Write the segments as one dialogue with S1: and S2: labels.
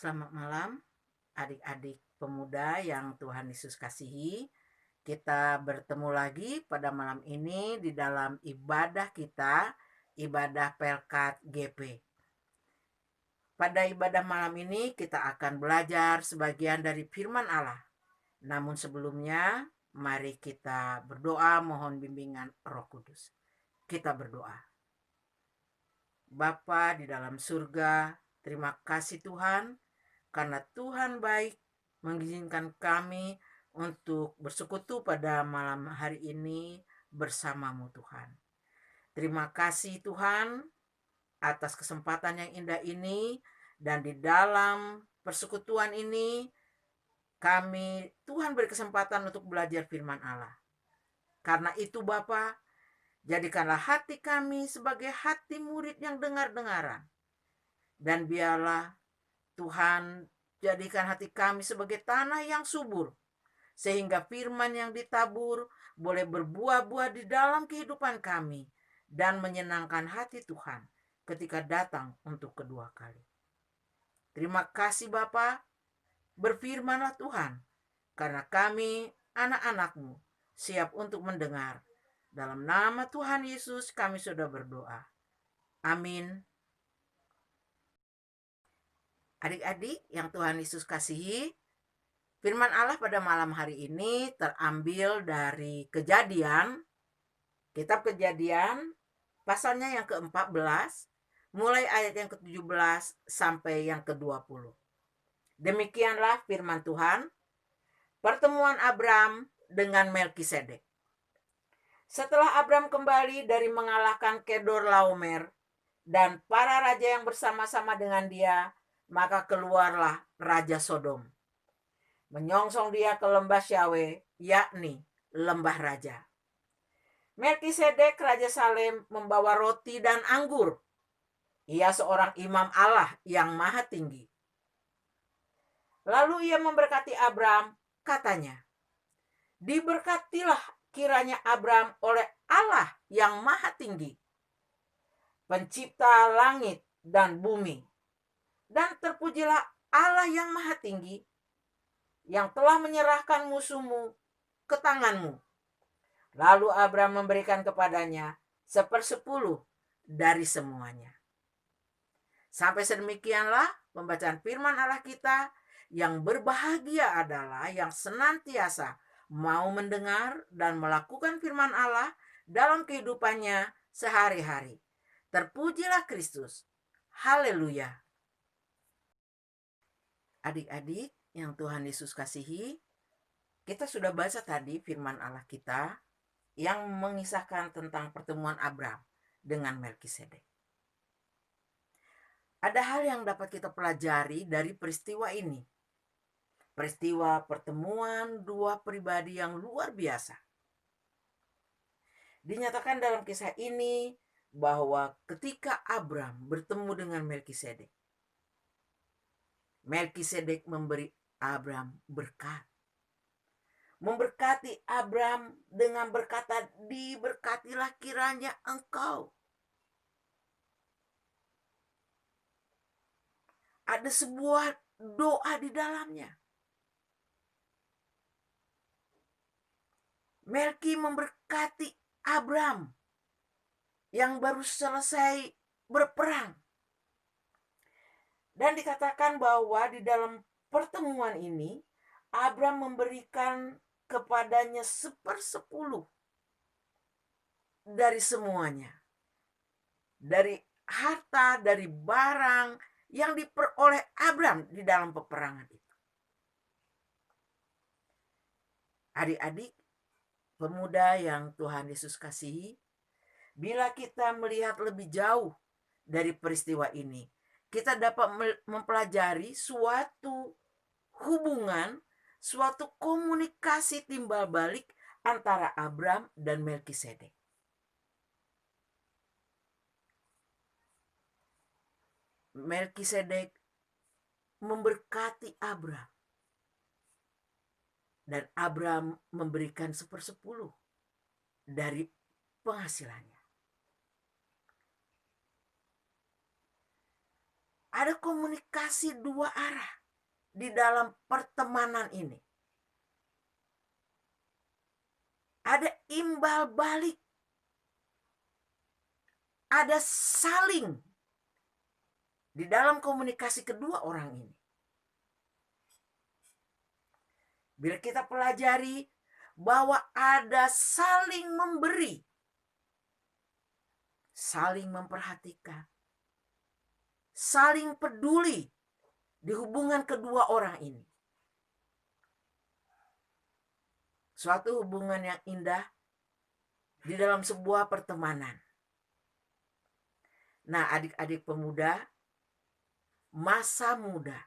S1: Selamat malam, adik-adik pemuda yang Tuhan Yesus kasihi. Kita bertemu lagi pada malam ini di dalam ibadah kita, ibadah Pelkat GP. Pada ibadah malam ini kita akan belajar sebagian dari firman Allah. Namun sebelumnya, mari kita berdoa mohon bimbingan Roh Kudus. Kita berdoa. Bapa di dalam surga, terima kasih Tuhan karena Tuhan baik mengizinkan kami untuk bersekutu pada malam hari ini bersamamu Tuhan. Terima kasih Tuhan atas kesempatan yang indah ini, dan di dalam persekutuan ini kami Tuhan beri kesempatan untuk belajar firman Allah. Karena itu Bapa, jadikanlah hati kami sebagai hati murid yang dengar-dengaran. Dan biarlah Tuhan jadikan hati kami sebagai tanah yang subur, sehingga firman yang ditabur boleh berbuah-buah di dalam kehidupan kami dan menyenangkan hati Tuhan ketika datang untuk kedua kali. Terima kasih Bapa, berfirmanlah Tuhan, karena kami anak-anak-Mu siap untuk mendengar. Dalam nama Tuhan Yesus kami sudah berdoa. Amin. Adik-adik yang Tuhan Yesus kasihi, firman Allah pada malam hari ini terambil dari Kejadian, kitab Kejadian, pasalnya yang ke-14, mulai ayat yang ke-17 sampai yang ke-20. Demikianlah firman Tuhan, pertemuan Abram dengan Melkisedek. Setelah Abram kembali dari mengalahkan Kedorlaomer dan para raja yang bersama-sama dengan dia, maka keluarlah Raja Sodom. Menyongsong dia ke lembah Syawe, yakni lembah raja. Melkisedek Raja Salem membawa roti dan anggur. Ia seorang imam Allah yang maha tinggi. Lalu ia memberkati Abram, katanya, diberkatilah kiranya Abram oleh Allah yang maha tinggi, pencipta langit dan bumi. Dan terpujilah Allah yang maha tinggi, yang telah menyerahkan musuhmu ke tanganmu. Lalu Abram memberikan kepadanya 1/10 dari semuanya. Sampai sedemikianlah pembacaan firman Allah kita. Yang berbahagia adalah yang senantiasa mau mendengar dan melakukan firman Allah dalam kehidupannya sehari-hari. Terpujilah Kristus. Haleluya. Adik-adik yang Tuhan Yesus kasihi, kita sudah baca tadi firman Allah kita yang mengisahkan tentang pertemuan Abram dengan Melkisedek. Ada hal yang dapat kita pelajari dari peristiwa ini. Peristiwa pertemuan dua pribadi yang luar biasa. Dinyatakan dalam kisah ini bahwa ketika Abram bertemu dengan Melkisedek, Melkisedek memberi Abram berkat. Memberkati Abram dengan berkata, diberkatilah kiranya engkau. Ada sebuah doa di dalamnya. Melki memberkati Abram yang baru selesai berperang. Dan dikatakan bahwa di dalam pertemuan ini, Abram memberikan kepadanya 1/10 dari semuanya. Dari harta, dari barang yang diperoleh Abram di dalam peperangan itu. Adik-adik pemuda yang Tuhan Yesus kasihi, bila kita melihat lebih jauh dari peristiwa ini, kita dapat mempelajari suatu hubungan, suatu komunikasi timbal balik antara Abram dan Melkisedek. Melkisedek memberkati Abram, dan Abram memberikan 1/10 dari penghasilannya. Ada komunikasi dua arah di dalam pertemanan ini. Ada imbal balik. Ada saling di dalam komunikasi kedua orang ini. Bila kita pelajari bahwa ada saling memberi, saling memperhatikan, saling peduli di hubungan kedua orang ini. Suatu hubungan yang indah di dalam sebuah pertemanan. Nah, adik-adik pemuda, masa muda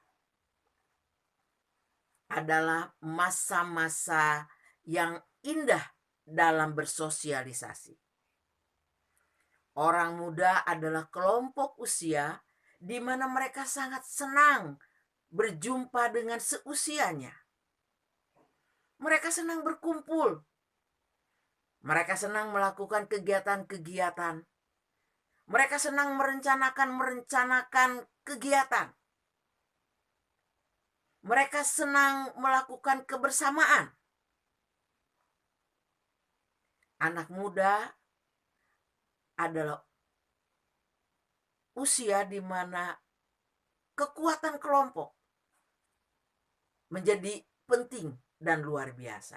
S1: adalah masa-masa yang indah dalam bersosialisasi. Orang muda adalah kelompok usia di mana mereka sangat senang berjumpa dengan seusianya. Mereka senang berkumpul. Mereka senang melakukan kegiatan-kegiatan. Mereka senang merencanakan kegiatan. Mereka senang melakukan kebersamaan. Anak muda adalah usia di mana kekuatan kelompok menjadi penting dan luar biasa.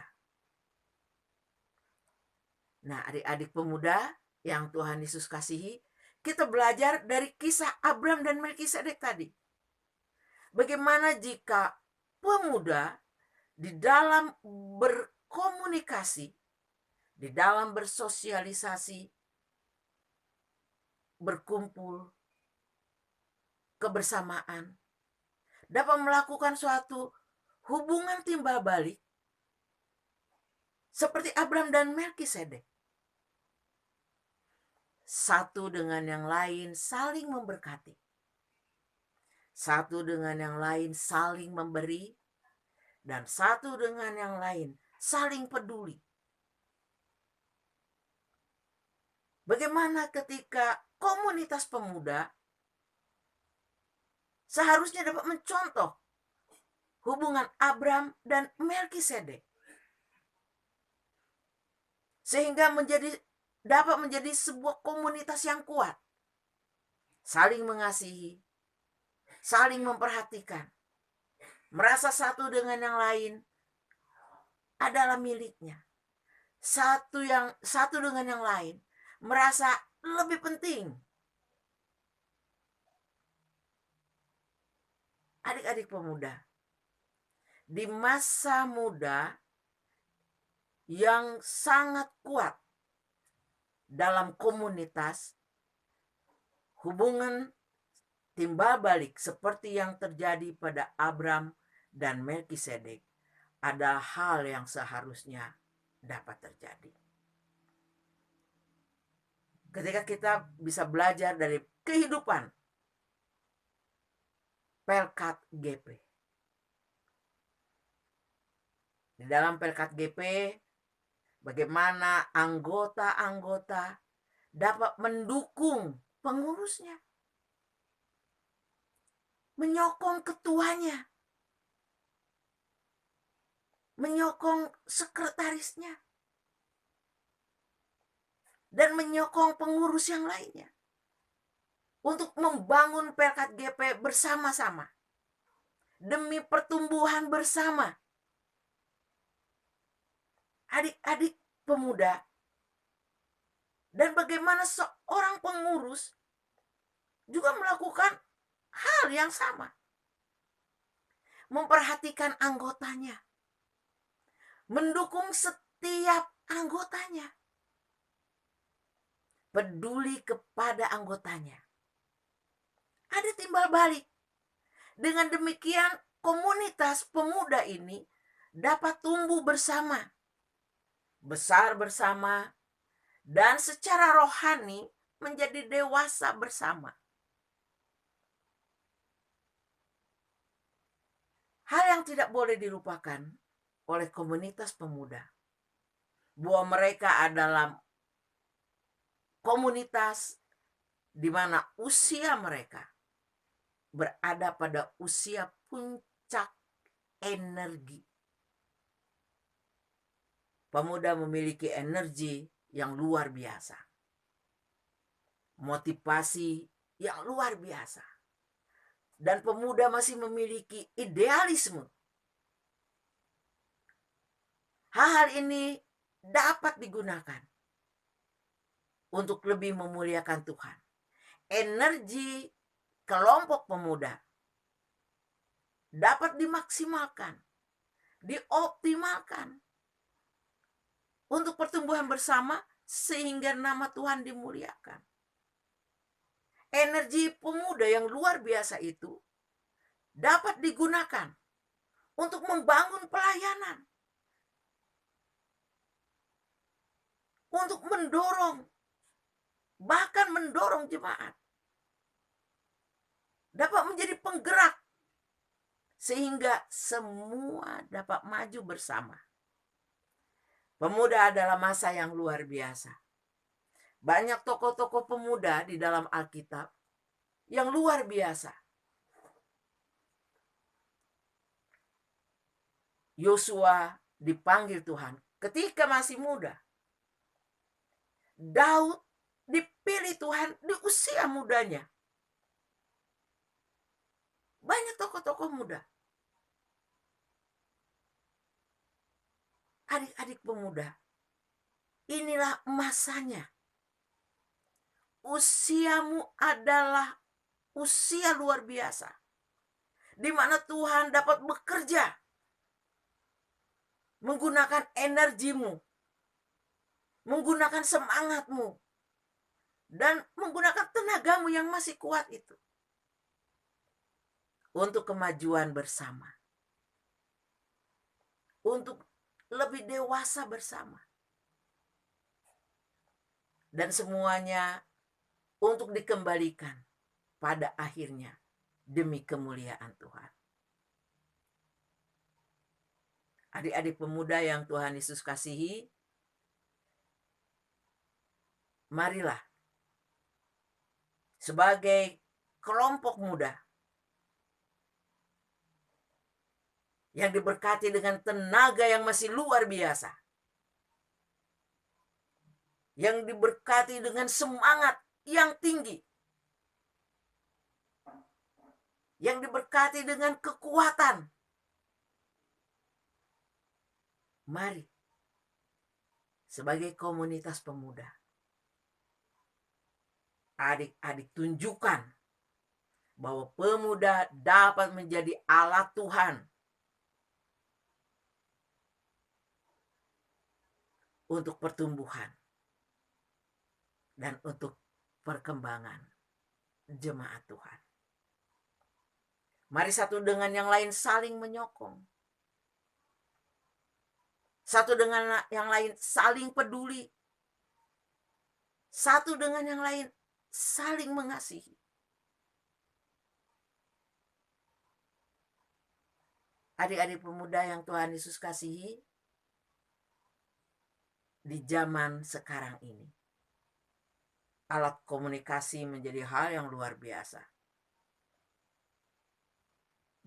S1: Nah, adik-adik pemuda yang Tuhan Yesus kasihi, kita belajar dari kisah Abram dan Melkisedek tadi. Bagaimana jika pemuda di dalam berkomunikasi, di dalam bersosialisasi, berkumpul, kebersamaan, dapat melakukan suatu hubungan timbal balik seperti Abram dan Melkisedek. Satu dengan yang lain saling memberkati. Satu dengan yang lain saling memberi. Dan satu dengan yang lain saling peduli. Bagaimana ketika komunitas pemuda seharusnya dapat mencontoh hubungan Abram dan Melkisedek, sehingga dapat menjadi sebuah komunitas yang kuat, saling mengasihi, saling memperhatikan, merasa satu dengan yang lain adalah miliknya, satu dengan yang lain merasa lebih penting. Adik-adik pemuda, di masa muda yang sangat kuat dalam komunitas, hubungan timbal balik seperti yang terjadi pada Abram dan Melkisedek ada hal yang seharusnya dapat terjadi. Ketika kita bisa belajar dari kehidupan Pelkat GP. Di dalam Pelkat GP, bagaimana anggota-anggota dapat mendukung pengurusnya, menyokong ketuanya, menyokong sekretarisnya, dan menyokong pengurus yang lainnya untuk membangun Pelkat GP bersama-sama demi pertumbuhan bersama. Adik-adik pemuda, dan bagaimana seorang pengurus juga melakukan hal yang sama, memperhatikan anggotanya, mendukung setiap anggotanya, peduli kepada anggotanya. Ada timbal balik. Dengan demikian komunitas pemuda ini dapat tumbuh bersama, besar bersama, dan secara rohani menjadi dewasa bersama. Hal yang tidak boleh dilupakan oleh komunitas pemuda, bahwa mereka adalah komunitas di mana usia mereka berada pada usia puncak energi. Pemuda memiliki energi yang luar biasa, motivasi yang luar biasa, dan pemuda masih memiliki idealisme. Hal-hal ini dapat digunakan untuk lebih memuliakan Tuhan. Energi kelompok pemuda dapat dimaksimalkan, dioptimalkan untuk pertumbuhan bersama sehingga nama Tuhan dimuliakan. Energi pemuda yang luar biasa itu dapat digunakan untuk membangun pelayanan, untuk mendorong, bahkan mendorong jemaat, dapat menjadi penggerak sehingga semua dapat maju bersama. Pemuda adalah masa yang luar biasa. Banyak tokoh-tokoh pemuda di dalam Alkitab yang luar biasa. Yosua dipanggil Tuhan ketika masih muda. Daud dipilih Tuhan di usia mudanya. Banyak tokoh-tokoh muda. Adik-adik pemuda, inilah masanya. Usiamu adalah usia luar biasa, di mana Tuhan dapat bekerja menggunakan energimu, menggunakan semangatmu, dan menggunakan tenagamu yang masih kuat itu untuk kemajuan bersama, untuk lebih dewasa bersama, dan semuanya untuk dikembalikan pada akhirnya demi kemuliaan Tuhan. Adik-adik pemuda yang Tuhan Yesus kasihi, marilah sebagai kelompok muda yang diberkati dengan tenaga yang masih luar biasa, yang diberkati dengan semangat yang tinggi, yang diberkati dengan kekuatan. Mari sebagai komunitas pemuda, adik-adik tunjukkan bahwa pemuda dapat menjadi alat Tuhan untuk pertumbuhan dan untuk perkembangan jemaat Tuhan. Mari satu dengan yang lain saling menyokong. Satu dengan yang lain saling peduli. Satu dengan yang lain saling mengasihi. Adik-adik pemuda yang Tuhan Yesus kasihi, di zaman sekarang ini, alat komunikasi menjadi hal yang luar biasa.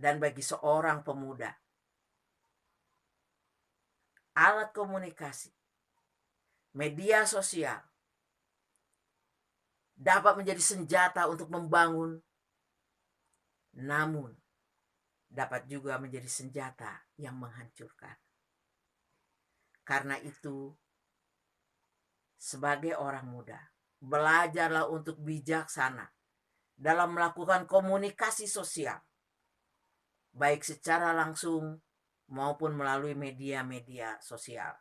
S1: Dan bagi seorang pemuda, alat komunikasi, media sosial, dapat menjadi senjata untuk membangun, namun dapat juga menjadi senjata yang menghancurkan. Karena itu, sebagai orang muda, belajarlah untuk bijaksana dalam melakukan komunikasi sosial, baik secara langsung maupun melalui media-media sosial.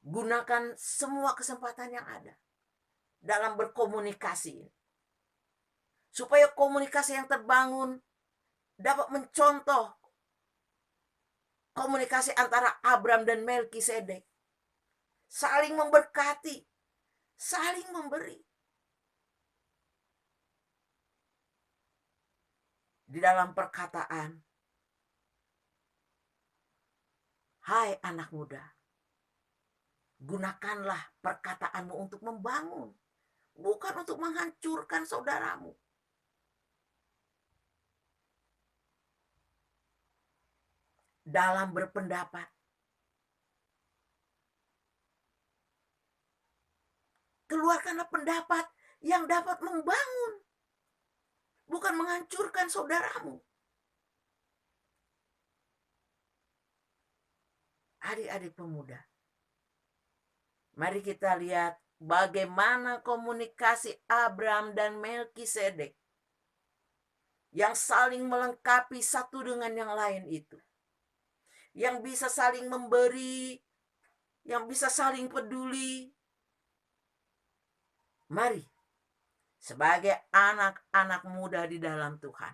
S1: Gunakan semua kesempatan yang ada dalam berkomunikasi, supaya komunikasi yang terbangun dapat mencontoh komunikasi antara Abram dan Melkisedek, saling memberkati, saling memberi. Di dalam perkataan, hai anak muda, gunakanlah perkataanmu untuk membangun, bukan untuk menghancurkan saudaramu. Dalam berpendapat, keluarkanlah pendapat yang dapat membangun, bukan menghancurkan saudaramu. Adik-adik pemuda, mari kita lihat bagaimana komunikasi Abraham dan Melkisedek yang saling melengkapi satu dengan yang lain itu. Yang bisa saling memberi, yang bisa saling peduli. Mari, sebagai anak-anak muda di dalam Tuhan,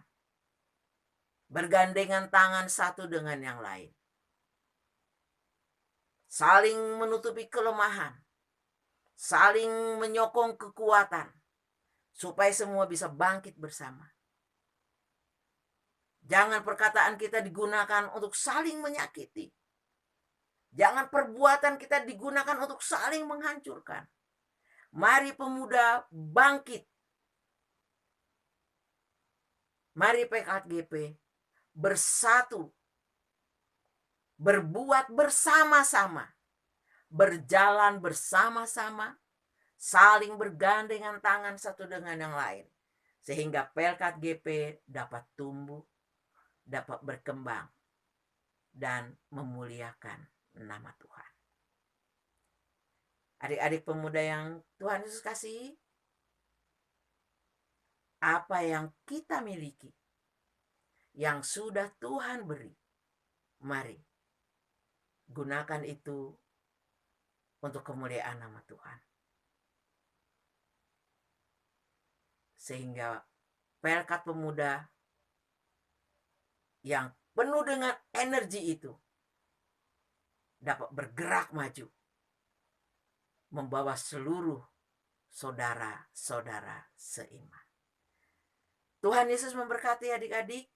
S1: bergandengan tangan satu dengan yang lain. Saling menutupi kelemahan, saling menyokong kekuatan, supaya semua bisa bangkit bersama. Jangan perkataan kita digunakan untuk saling menyakiti. Jangan perbuatan kita digunakan untuk saling menghancurkan. Mari pemuda bangkit. Mari PKGP bersatu, berbuat bersama-sama, berjalan bersama-sama, saling bergandengan tangan satu dengan yang lain, sehingga PKGP dapat tumbuh, dapat berkembang, dan memuliakan nama Tuhan. Adik-adik pemuda yang Tuhan Yesus kasihi, apa yang kita miliki, yang sudah Tuhan beri, mari gunakan itu untuk kemuliaan nama Tuhan. Sehingga Pelkat Pemuda yang penuh dengan energi itu dapat bergerak maju, membawa seluruh saudara-saudara seiman. Tuhan Yesus memberkati adik-adik.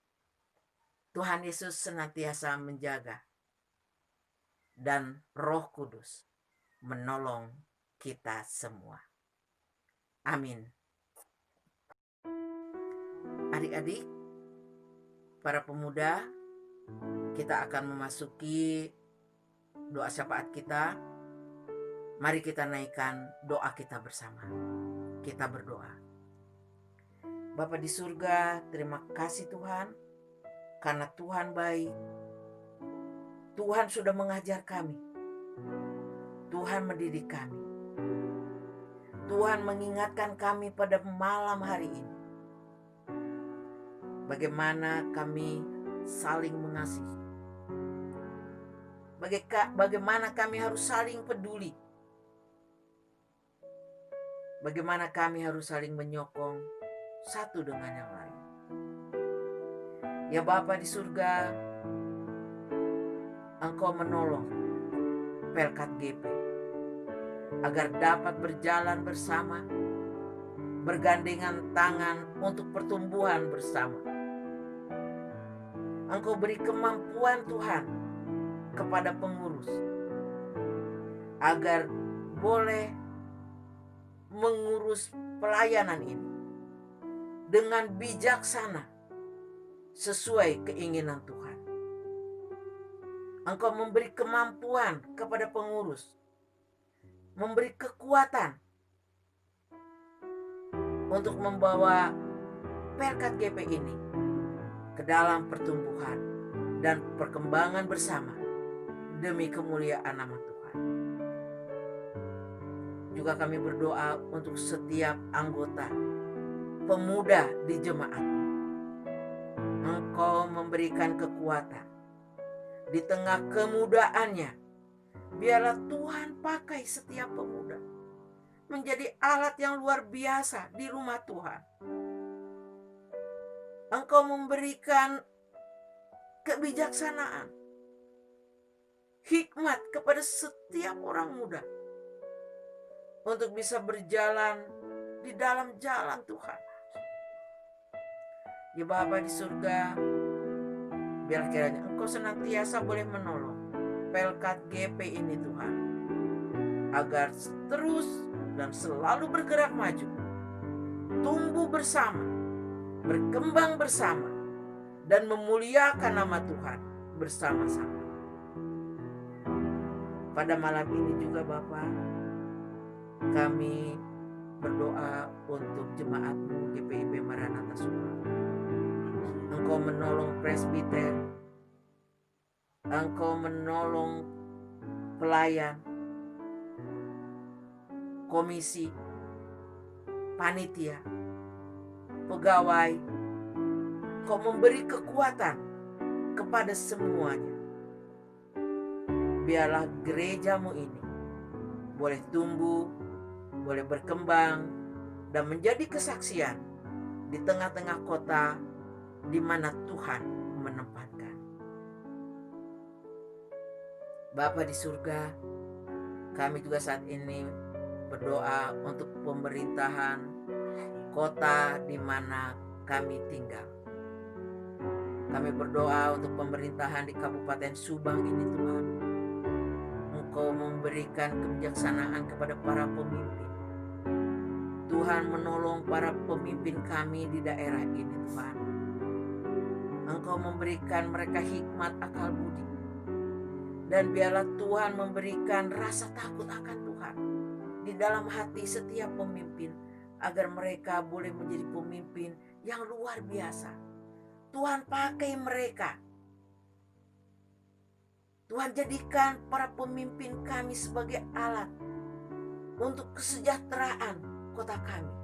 S1: Tuhan Yesus senantiasa menjaga, dan Roh Kudus menolong kita semua. Amin. Adik-adik, para pemuda, kita akan memasuki doa syafaat kita. Mari kita naikkan doa kita bersama. Kita berdoa. Bapa di surga, terima kasih Tuhan, karena Tuhan baik. Tuhan sudah mengajar kami. Tuhan mendidik kami. Tuhan mengingatkan kami pada malam hari ini. Bagaimana kami saling mengasihi. Bagaimana kami harus saling peduli. Bagaimana kami harus saling menyokong satu dengan yang lain. Ya Bapa di surga, Engkau menolong Pelkat GP agar dapat berjalan bersama, bergandengan tangan untuk pertumbuhan bersama. Engkau beri kemampuan Tuhan kepada pengurus agar boleh mengurus pelayanan ini dengan bijaksana sesuai keinginan Tuhan. Engkau memberi kemampuan kepada pengurus, memberi kekuatan untuk membawa Pelkat GP ini ke dalam pertumbuhan dan perkembangan bersama demi kemuliaan nama Tuhan. Juga kami berdoa untuk setiap anggota pemuda di jemaat. Engkau memberikan kekuatan di tengah kemudaannya. Biarlah Tuhan pakai setiap pemuda menjadi alat yang luar biasa di rumah Tuhan. Engkau memberikan kebijaksanaan, hikmat kepada setiap orang muda untuk bisa berjalan di dalam jalan Tuhan. Ya Bapa di surga, biar kiranya Engkau senantiasa boleh menolong Pelkat GP ini Tuhan, agar terus dan selalu bergerak maju tumbuh bersama, berkembang bersama, dan memuliakan nama Tuhan bersama-sama. Pada malam ini juga Bapa, kami berdoa untuk jemaat-Mu GPIB Maranatha Subang. Engkau menolong presbiter, Engkau menolong pelayan, komisi, panitia, pegawai. Engkau memberi kekuatan kepada semuanya. Biarlah gereja-Mu ini boleh tumbuh, boleh berkembang, dan menjadi kesaksian di tengah-tengah kota di mana Tuhan menempatkan. Bapa di surga, kami juga saat ini berdoa untuk pemerintahan kota di mana kami tinggal. Kami berdoa untuk pemerintahan di Kabupaten Subang ini Tuhan. Engkau memberikan kebijaksanaan kepada para pemimpin. Tuhan menolong para pemimpin kami di daerah ini Tuhan. Engkau memberikan mereka hikmat akal budi. Dan biarlah Tuhan memberikan rasa takut akan Tuhan di dalam hati setiap pemimpin, agar mereka boleh menjadi pemimpin yang luar biasa. Tuhan pakai mereka. Tuhan jadikan para pemimpin kami sebagai alat untuk kesejahteraan kota kami.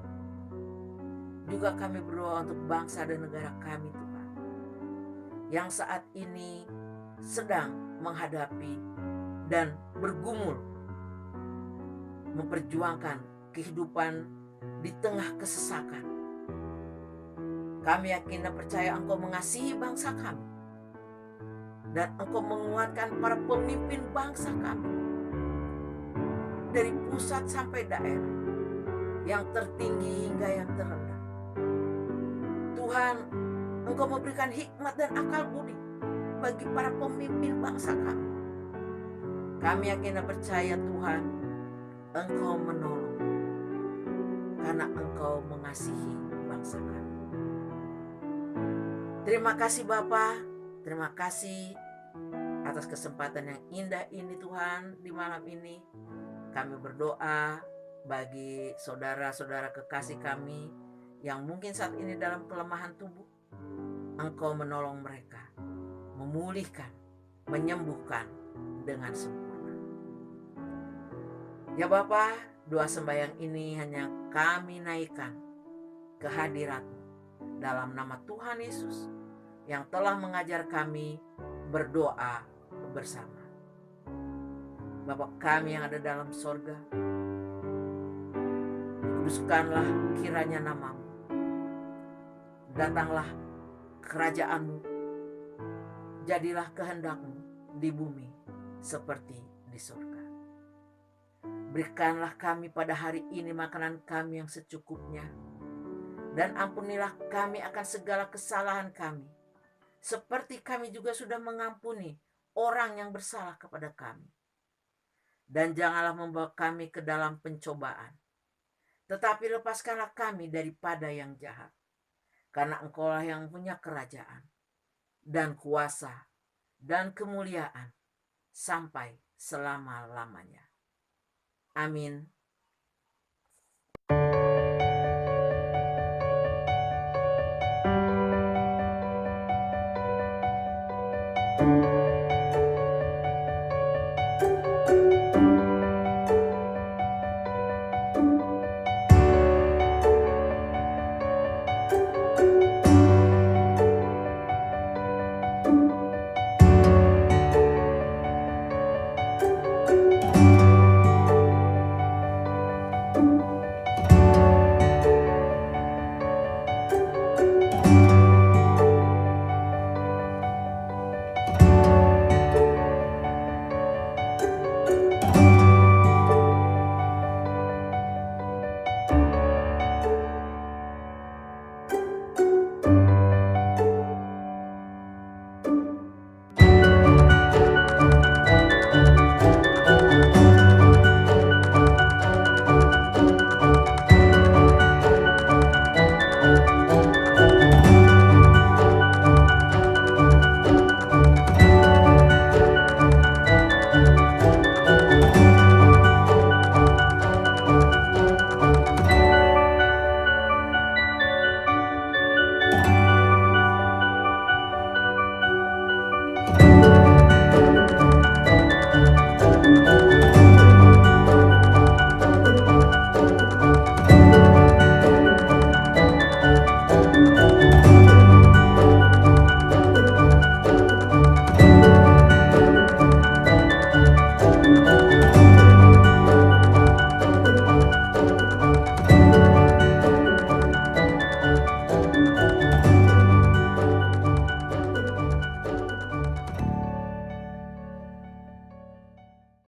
S1: Juga kami berdoa untuk bangsa dan negara kami Tuhan, yang saat ini sedang menghadapi dan bergumul memperjuangkan kehidupan di tengah kesesakan. Kami yakin dan percaya Engkau mengasihi bangsa kami, dan Engkau menguatkan para pemimpin bangsa kami dari pusat sampai daerah, yang tertinggi hingga yang terendah. Tuhan, Engkau memberikan hikmat dan akal budi bagi para pemimpin bangsa kami. Kami yakin dan percaya Tuhan, Engkau menolong karena Engkau mengasihi bangsa kami. Terima kasih Bapa, terima kasih atas kesempatan yang indah ini Tuhan di malam ini. Kami berdoa bagi saudara-saudara kekasih kami yang mungkin saat ini dalam kelemahan tubuh. Engkau menolong mereka, memulihkan, menyembuhkan dengan sempurna. Ya Bapa, doa sembahyang ini hanya kami naikkan ke hadirat-Mu dalam nama Tuhan Yesus yang telah mengajar kami berdoa bersama. Bapa kami yang ada dalam sorga, dikuduskanlah kiranya nama-Mu. Datanglah kerajaan-Mu, jadilah kehendak-Mu di bumi seperti di sorga. Berikanlah kami pada hari ini makanan kami yang secukupnya, dan ampunilah kami akan segala kesalahan kami, seperti kami juga sudah mengampuni orang yang bersalah kepada kami. Dan janganlah membawa kami ke dalam pencobaan, tetapi lepaskanlah kami daripada yang jahat. Karena Engkaulah yang punya kerajaan dan kuasa dan kemuliaan sampai selama-lamanya. Amin.